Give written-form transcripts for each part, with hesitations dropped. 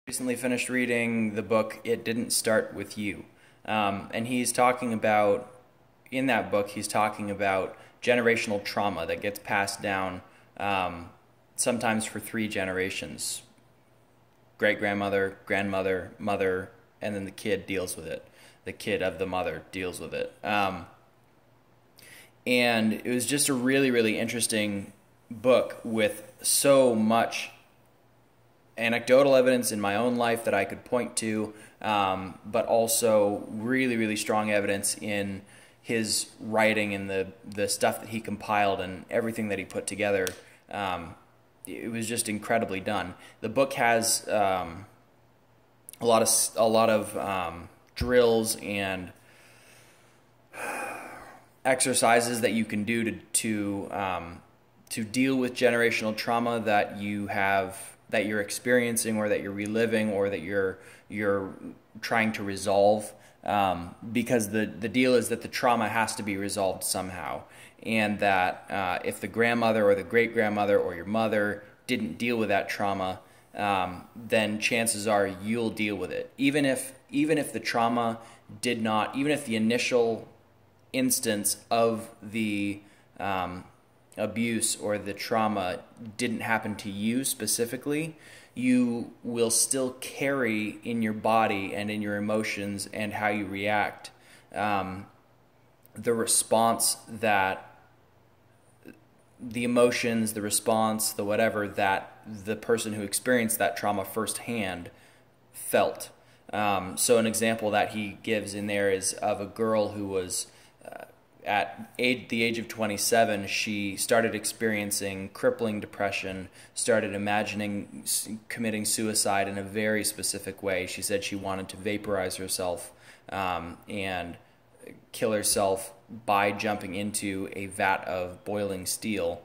Recently finished reading the book It Didn't Start With You. And he's talking about, in that book, he's talking about generational trauma that gets passed down sometimes for three generations: great grandmother, grandmother, mother, and then the kid deals with it. The kid of the mother deals with it. And it was just a really, really interesting book with so much anecdotal evidence in my own life that I could point to, but also really, really strong evidence in his writing and the stuff that he compiled and everything that he put together. It was just incredibly done. The book has a lot of drills and exercises that you can do to deal with generational trauma that you're experiencing or that you're reliving or that you're trying to resolve, because the deal is that the trauma has to be resolved somehow, and that if the grandmother or the great grandmother or your mother didn't deal with that trauma, then chances are you'll deal with it, even if the trauma did not, even if the initial instance of the abuse or the trauma didn't happen to you specifically. You will still carry in your body and in your emotions and how you react the response that the emotions, the response, the whatever that the person who experienced that trauma firsthand felt. So an example that he gives in there is of a girl who was at the age of 27, she started experiencing crippling depression, started imagining committing suicide in a very specific way. She said she wanted to vaporize herself and kill herself by jumping into a vat of boiling steel,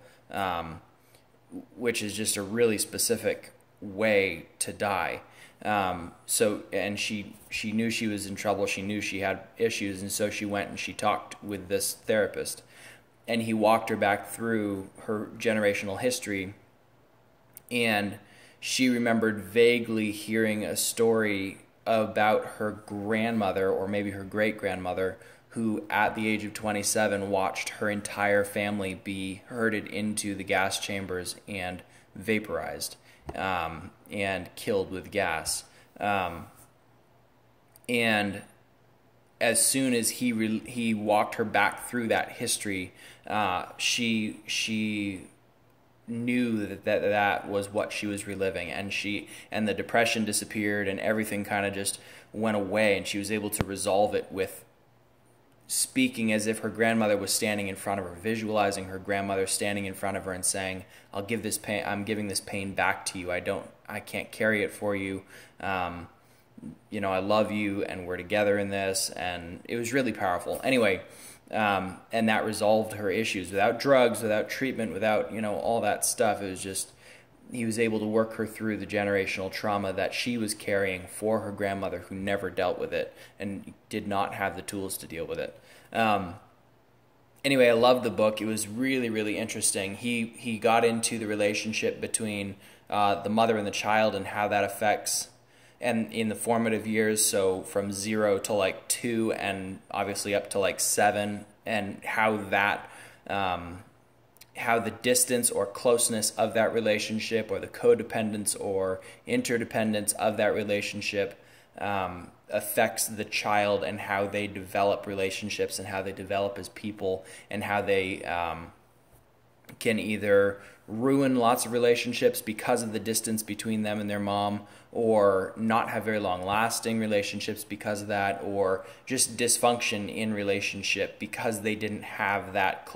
which is just a really specific way to die. And she knew she was in trouble. She knew she had issues, and so she went and she talked with this therapist, and he walked her back through her generational history, and she remembered vaguely hearing a story about her grandmother or maybe her great grandmother, who at the age of 27 watched her entire family be herded into the gas chambers and vaporized, and killed with gas. And as soon as he walked her back through that history, she knew that was what she was reliving, and the depression disappeared, and everything kind of just went away, and she was able to resolve it with speaking as if her grandmother was standing in front of her, visualizing her grandmother standing in front of her and saying, I'm giving this pain back to you. I can't carry it for you. I love you, and we're together in this. And it was really powerful. Anyway, and that resolved her issues without drugs, without treatment, without, all that stuff. It was just, he was able to work her through the generational trauma that she was carrying for her grandmother, who never dealt with it and did not have the tools to deal with it. Anyway, I loved the book. It was really, really interesting. He got into the relationship between the mother and the child and how that affects, and in the formative years, so from 0 to like 2 and obviously up to like 7, and how that how the distance or closeness of that relationship, or the codependence or interdependence of that relationship, affects the child and how they develop relationships and how they develop as people, and how they can either ruin lots of relationships because of the distance between them and their mom, or not have very long-lasting relationships because of that, or just dysfunction in relationship because they didn't have that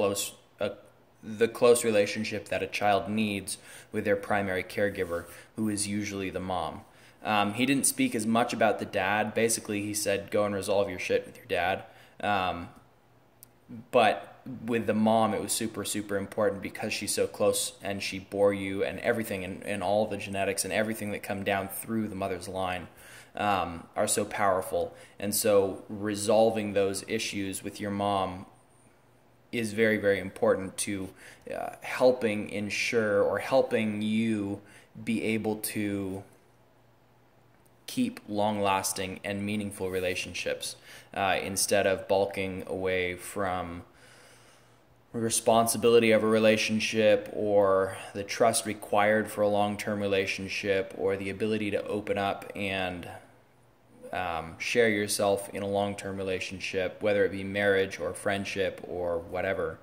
the close relationship that a child needs with their primary caregiver, who is usually the mom. He didn't speak as much about the dad. Basically, he said, go and resolve your shit with your dad. But with the mom, it was super, super important because she's so close and she bore you, and everything, and all the genetics and everything that come down through the mother's line are so powerful. And so resolving those issues with your mom is very, very important to helping ensure, or helping you be able to keep long-lasting and meaningful relationships, instead of bulking away from responsibility of a relationship, or the trust required for a long-term relationship, or the ability to open up and share yourself in a long-term relationship, whether it be marriage or friendship or whatever.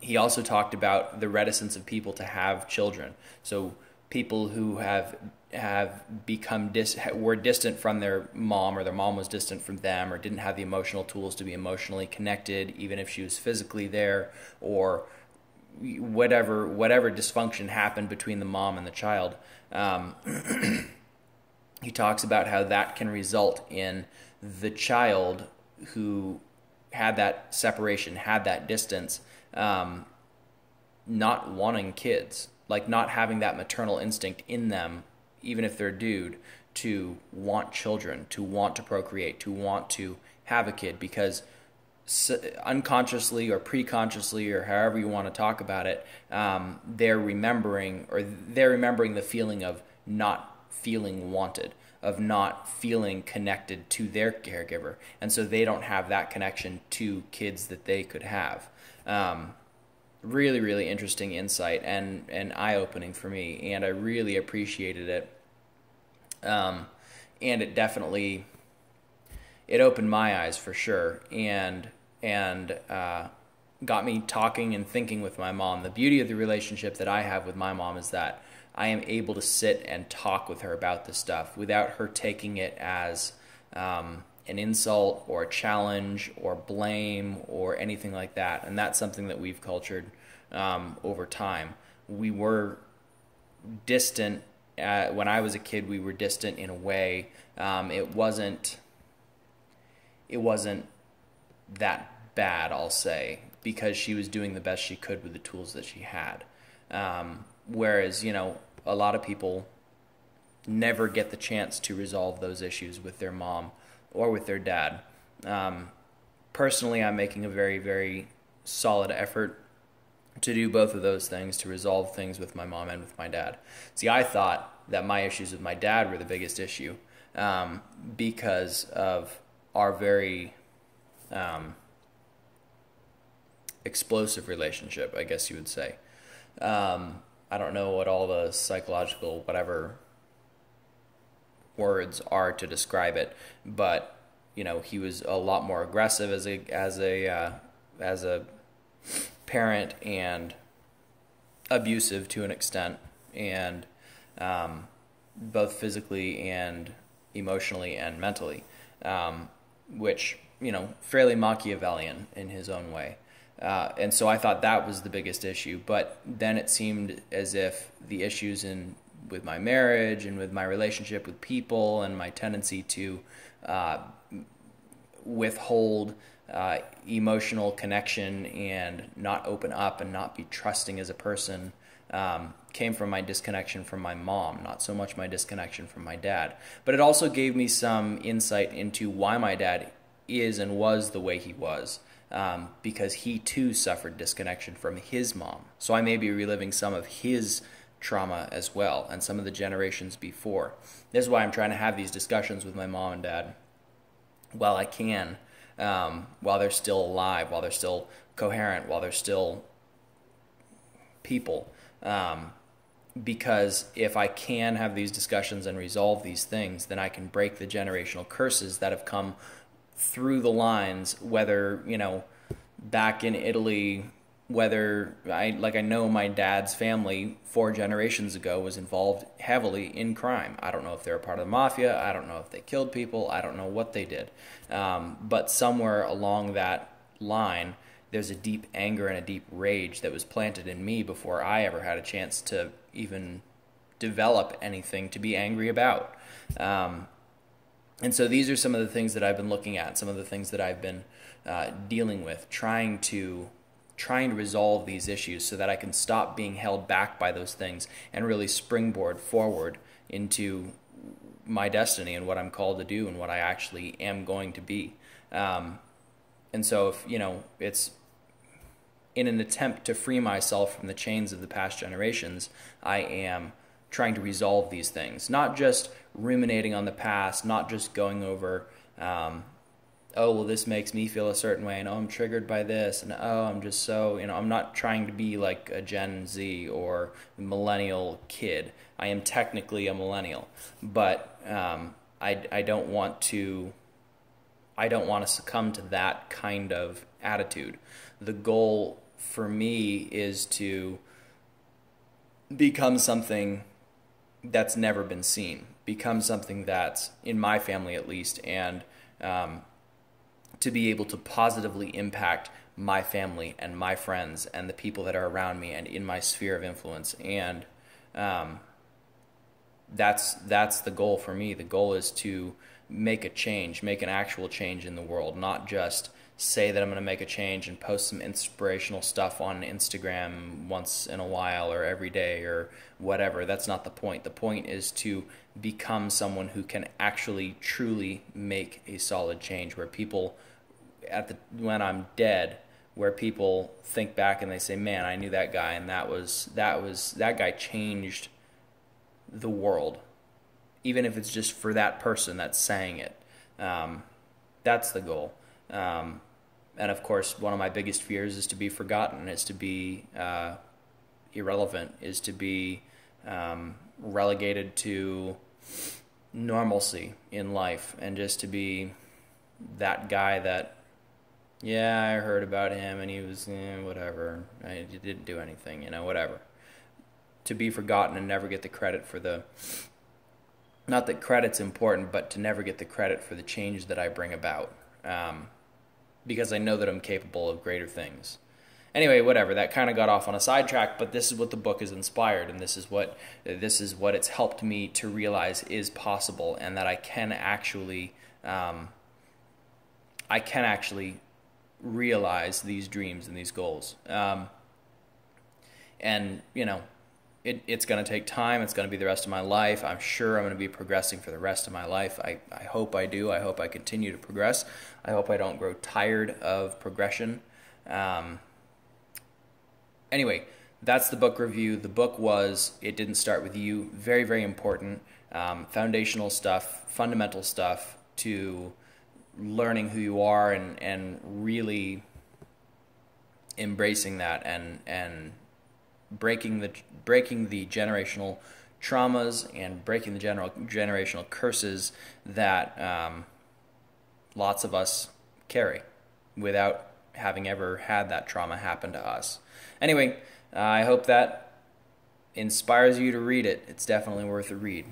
He also talked about the reticence of people to have children. So people who have become were distant from their mom, or their mom was distant from them, or didn't have the emotional tools to be emotionally connected, even if she was physically there, or whatever dysfunction happened between the mom and the child. He talks about how that can result in the child who had that separation, had that distance, not wanting kids, like not having that maternal instinct in them, even if they're a dude, to want children, to want to procreate, to want to have a kid, because unconsciously or preconsciously, or however you want to talk about it, they're remembering the feeling of not feeling wanted, of not feeling connected to their caregiver, and so they don't have that connection to kids that they could have. Really, really interesting insight, and eye-opening for me, and I really appreciated it. And it definitely, it opened my eyes for sure, and got me talking and thinking with my mom. The beauty of the relationship that I have with my mom is that I am able to sit and talk with her about this stuff without her taking it as an insult or a challenge or blame or anything like that. And that's something that we've cultured over time. We were distant. When I was a kid, we were distant in a way. It wasn't that bad, I'll say, because she was doing the best she could with the tools that she had. Whereas, a lot of people never get the chance to resolve those issues with their mom or with their dad. Personally, I'm making a very, very solid effort to do both of those things, to resolve things with my mom and with my dad. See, I thought that my issues with my dad were the biggest issue, because of our very explosive relationship, I guess you would say. I don't know what all the psychological whatever words are to describe it, but he was a lot more aggressive as a parent, and abusive to an extent, and both physically and emotionally and mentally, which fairly Machiavellian in his own way. And so I thought that was the biggest issue. But then it seemed as if the issues with my marriage and with my relationship with people, and my tendency to withhold emotional connection and not open up and not be trusting as a person, came from my disconnection from my mom, not so much my disconnection from my dad. But it also gave me some insight into why my dad is and was the way he was. Because he too suffered disconnection from his mom. So I may be reliving some of his trauma as well, and some of the generations before. This is why I'm trying to have these discussions with my mom and dad while I can, while they're still alive, while they're still coherent, while they're still people. Because if I can have these discussions and resolve these things, then I can break the generational curses that have come through the lines, whether, back in Italy, whether I know my dad's family 4 generations ago was involved heavily in crime. I don't know if they're a part of the mafia. I don't know if they killed people. I don't know what they did. But somewhere along that line, there's a deep anger and a deep rage that was planted in me before I ever had a chance to even develop anything to be angry about. And so these are some of the things that I've been looking at, some of the things that I've been dealing with, trying to resolve these issues so that I can stop being held back by those things and really springboard forward into my destiny and what I'm called to do and what I actually am going to be. And so if, it's in an attempt to free myself from the chains of the past generations, I am trying to resolve these things, not just ruminating on the past, not just going over, oh, well, this makes me feel a certain way, and oh, I'm triggered by this, and oh, I'm just so, I'm not trying to be like a Gen Z or millennial kid. I am technically a millennial, but I don't want to succumb to that kind of attitude. The goal for me is to become something that's never been seen, become something that's, in my family at least, and to be able to positively impact my family and my friends and the people that are around me and in my sphere of influence. And that's the goal for me. The goal is to make a change, make an actual change in the world, not just say that I'm going to make a change and post some inspirational stuff on Instagram once in a while or every day or whatever. That's not the point. The point is to become someone who can actually truly make a solid change, where people when I'm dead, where people think back and they say, man, I knew that guy, and that guy changed the world, even if it's just for that person that's saying it. That's the goal. And of course, one of my biggest fears is to be forgotten, is to be irrelevant, is to be relegated to normalcy in life, and just to be that guy that, yeah, I heard about him and he was whatever, I didn't do anything, whatever. To be forgotten and never get the credit for not that credit's important, but to never get the credit for the change that I bring about. Because I know that I'm capable of greater things. Anyway, whatever, that kind of got off on a sidetrack, but this is what the book is inspired, and this is what it's helped me to realize is possible, and that I can actually realize these dreams and these goals. And it's going to take time. It's going to be the rest of my life. I'm sure I'm going to be progressing for the rest of my life. I hope I do. I hope I continue to progress. I hope I don't grow tired of progression. Anyway, that's the book review. The book was It Didn't Start With You. Very, very important. Foundational stuff, fundamental stuff to learning who you are, and really embracing that, and breaking the generational traumas and breaking the generational curses that lots of us carry without having ever had that trauma happen to us. Anyway, I hope that inspires you to read it. It's definitely worth a read.